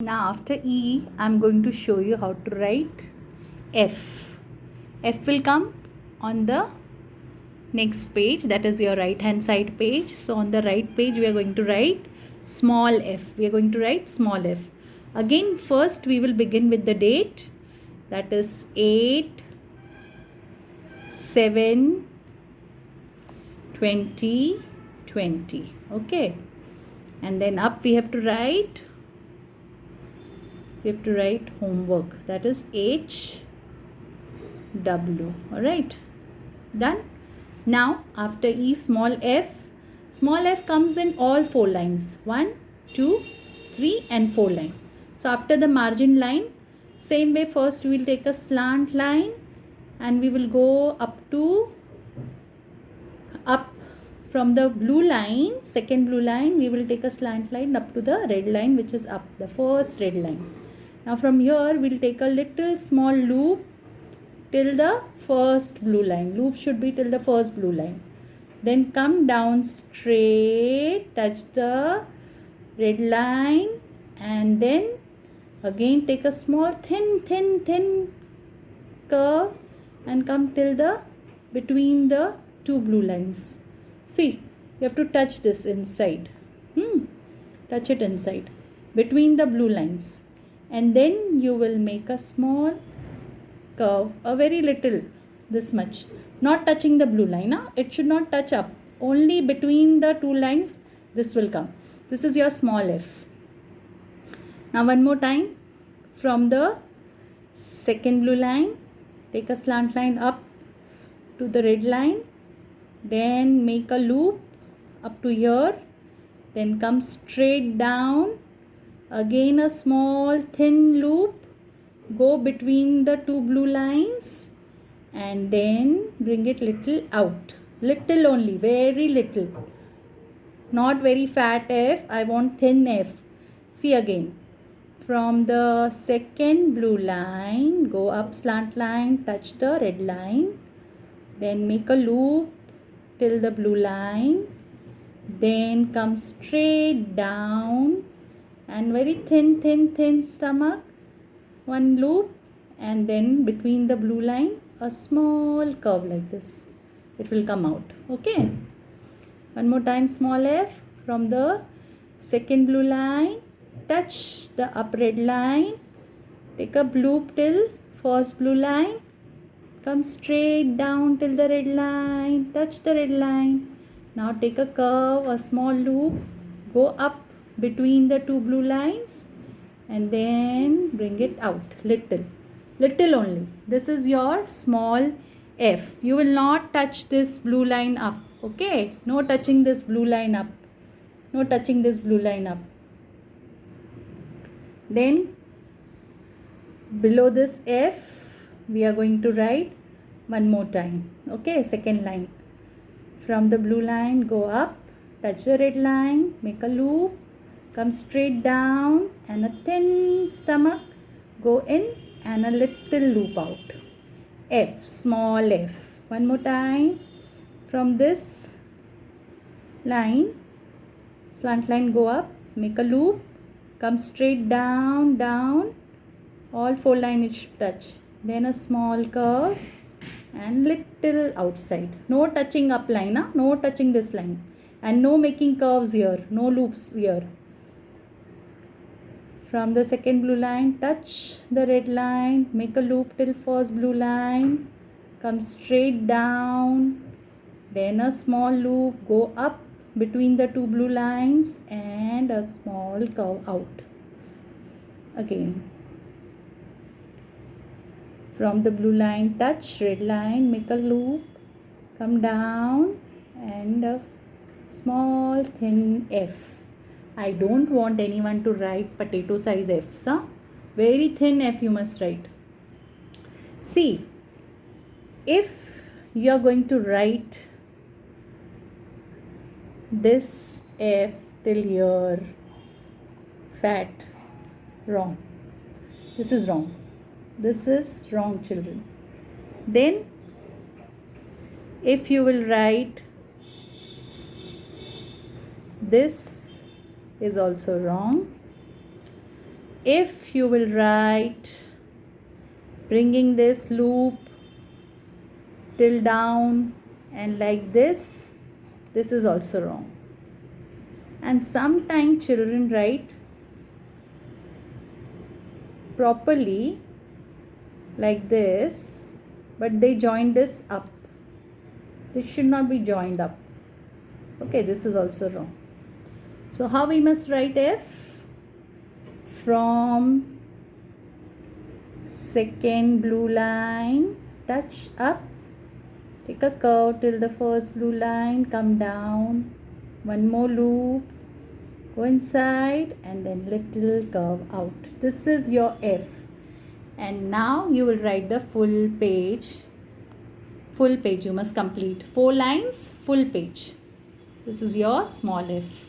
Now after E, I'm going to show you how to write F. F will come on the next page, that is your right hand side page. So on the right page we are going to write small f. We are going to write small f. Again first we will begin with the date, that is 8 7 20 20. Okay, and then up we have to write homework, that is HW. Alright, done. Now after E, small f comes in all 4 lines, 1 2 3 and 4 line. So after the margin line, same way first we will take a slant line and we will go up from the blue line, second blue line, we will take a slant line up to the red line, which is up, the first red line. Now from here we will take a little small loop till the first blue line. Loop should be till the first blue line. Then come down straight, touch the red line, and then again take a small thin curve and come till the between the two blue lines. See, you have to touch this inside. Touch it inside between the blue lines, and then you will make a small curve, a very little, this much, not touching the blue line. It should not touch up, only between the two lines this will come. This is your small f. Now one more time, from the second blue line take a slant line up to the red line, then make a loop up to here, then come straight down, again a small thin loop, go between the two blue lines, and then bring it little out, little only, very little, not very fat f, I want thin f. See again, from the second blue line go up slant line, touch the red line, then make a loop till the blue line, then come straight down and very thin stomach, one loop, and then between the blue line a small curve like this, it will come out. Okay, one more time, small f, from the second blue line touch the up red line, take a loop till first blue line, come straight down till the red line, touch the red line. Now take a curve, a small loop, go up between the two blue lines, and then bring it out, little only. This is your small f. You will not touch this blue line up. Okay, no touching this blue line up, no touching this blue line up. Then below this f we are going to write one more time. Okay, second line, from the blue line go up, touch the red line, make a loop, come straight down and a thin stomach, go in and a little loop out, f, small f. One more time, from this line, slant line, go up, make a loop, come straight down, all 4 lines should touch, then a small curve and little outside, no touching up line, no touching this line, and no making curves here, no loops here. From the second blue line touch the red line, make a loop till first blue line, come straight down, then a small loop, go up between the two blue lines and a small curve out. Again, from the blue line touch red line, make a loop, come down and a small thin f. I don't want anyone to write potato size f's. Very thin f you must write. See, if you are going to write this f till here fat, wrong. This is wrong. This is wrong, children. Then if you will write this is also wrong. if you will write bringing this loop till down and like this is also wrong. And sometimes children write properly like this, but they join this up. This should not be joined up. Okay, this is also wrong. So how we must write F? From second blue line, touch up, take a curve till the first blue line, come down, one more loop, go inside, and then little curve out. This is your F. And now you will write the full page. Full page you must complete. 4 lines, full page. This is your small F.